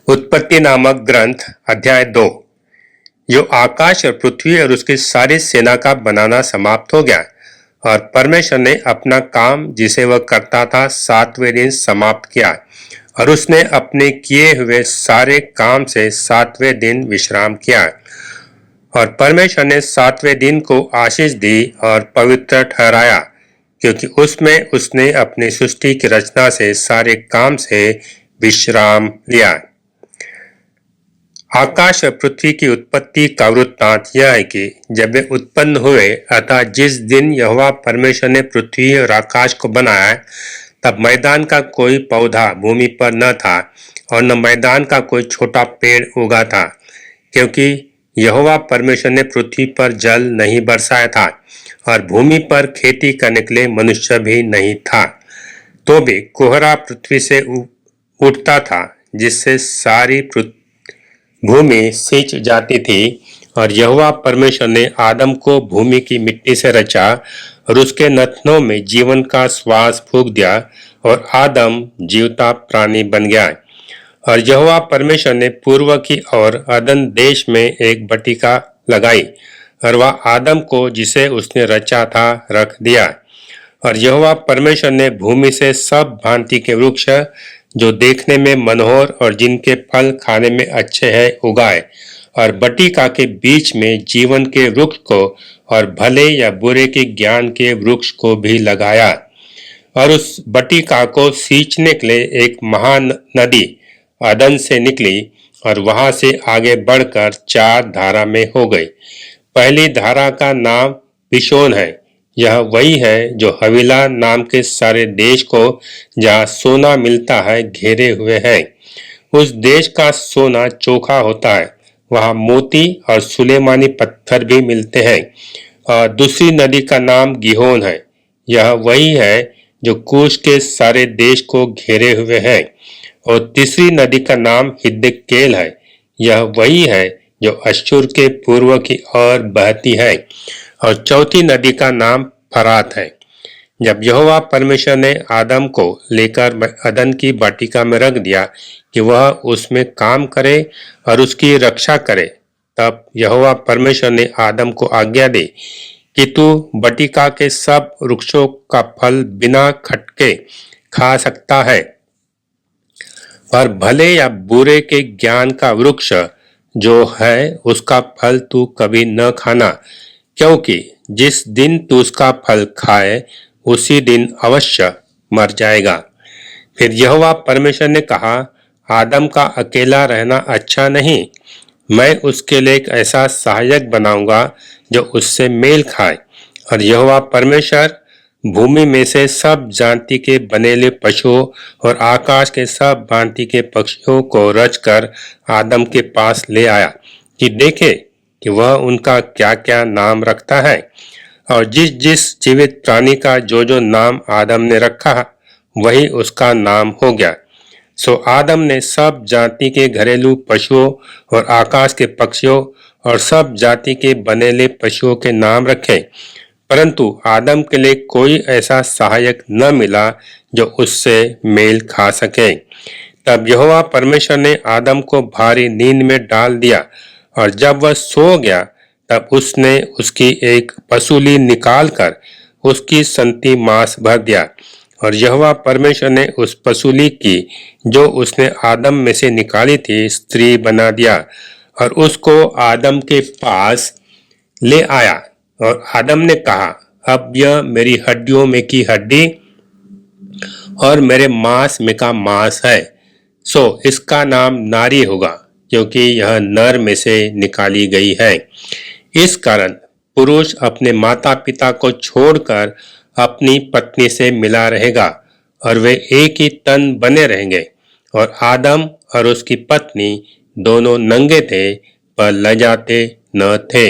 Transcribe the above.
उत्पत्ति नामक ग्रंथ अध्याय 2। जो आकाश और पृथ्वी और उसकी सारी सेना का बनाना समाप्त हो गया और परमेश्वर ने अपना काम जिसे वह करता था 7वें दिन समाप्त किया और उसने अपने किए हुए सारे काम से 7वें दिन विश्राम किया। और परमेश्वर ने 7वें दिन को आशीष दी और पवित्र ठहराया, क्योंकि उसमें उसने अपनी सृष्टि की रचना से सारे काम से विश्राम लिया। आकाश और पृथ्वी की उत्पत्ति का वृत्तांत यह है कि जब वे उत्पन्न हुए, अतः जिस दिन यहोवा परमेश्वर ने पृथ्वी और आकाश को बनाया, तब मैदान का कोई पौधा भूमि पर न था और न मैदान का कोई छोटा पेड़ उगा था, क्योंकि यहोवा परमेश्वर ने पृथ्वी पर जल नहीं बरसाया था और भूमि पर खेती करने के लिए मनुष्य भी नहीं था। तो भी कोहरा पृथ्वी से उठता था, जिससे सारी भूमि सींच जाती थी। और यहोवा परमेश्वर ने आदम को भूमि की मिट्टी से रचा और उसके नथनों में जीवन का श्वास फूंक दिया और आदम जीवता प्राणी बन गया। और यहोवा परमेश्वर ने पूर्व की ओर अदन देश में एक बटिका लगाई और वह आदम को जिसे उसने रचा था रख दिया। और यहोवा परमेश्वर ने भूमि से सब भांति के वृक्ष जो देखने में मनोहर और जिनके फल खाने में अच्छे हैं उगाए, और बटिका के बीच में जीवन के वृक्ष को और भले या बुरे के ज्ञान के वृक्ष को भी लगाया। और उस बटिका को सींचने के लिए एक महान नदी अदन से निकली और वहां से आगे बढ़कर 4 धारा में हो गई। पहली धारा का नाम पिशोन है। यह वही है जो हवीला नाम के सारे देश को जहाँ सोना मिलता है घेरे हुए है। उस देश का सोना चोखा होता है, वहाँ मोती और सुलेमानी पत्थर भी मिलते हैं। और दूसरी नदी का नाम गिहोन है। यह वही है जो कूश के सारे देश को घेरे हुए है। और तीसरी नदी का नाम हिद्देकेल है। यह वही है जो अश्शूर के पूर्व की ओर बहती है। और चौथी नदी का नाम फरात है। जब यहोवा परमेश्वर ने आदम को लेकर अदन की वाटिका में रख दिया कि वह उसमें काम करे और उसकी रक्षा करे, तब यहोवा परमेश्वर ने आदम को आज्ञा दी कि तू वाटिका के सब वृक्षों का फल बिना खटके खा सकता है, पर भले या बुरे के ज्ञान का वृक्ष जो है उसका फल तू कभी न खाना, क्योंकि जिस दिन तू उसका फल खाए उसी दिन अवश्य मर जाएगा। फिर यहोवा परमेश्वर ने कहा, आदम का अकेला रहना अच्छा नहीं, मैं उसके लिए एक ऐसा सहायक बनाऊंगा जो उससे मेल खाए। और यहोवा परमेश्वर भूमि में से सब जाति के बनेले पशुओं और आकाश के सब भांति के पक्षियों को रचकर आदम के पास ले आया कि देखे कि वह उनका क्या क्या नाम रखता है। और जिस जिस जीवित प्राणी का जो जो नाम आदम ने रखा वही उसका नाम हो गया। सो आदम ने सब जाति के घरेलू पशुओं और आकाश के पक्षियों और सब जाति के बनेले पशुओं के नाम रखे, परंतु आदम के लिए कोई ऐसा सहायक न मिला जो उससे मेल खा सके। तब यहोवा परमेश्वर ने आदम को भारी नींद में डाल दिया, और जब वह सो गया तब उसने उसकी एक पसूली निकालकर उसकी संती मांस भर दिया। और यहोवा परमेश्वर ने उस पसूली की जो उसने आदम में से निकाली थी स्त्री बना दिया और उसको आदम के पास ले आया। और आदम ने कहा, अब यह मेरी हड्डियों में की हड्डी और मेरे मांस में का मांस है, सो इसका नाम नारी होगा, क्योंकि यह नर में से निकाली गई है। इस कारण पुरुष अपने माता पिता को छोड़कर अपनी पत्नी से मिला रहेगा और वे एक ही तन बने रहेंगे। और आदम और उसकी पत्नी दोनों नंगे थे पर लजाते न थे।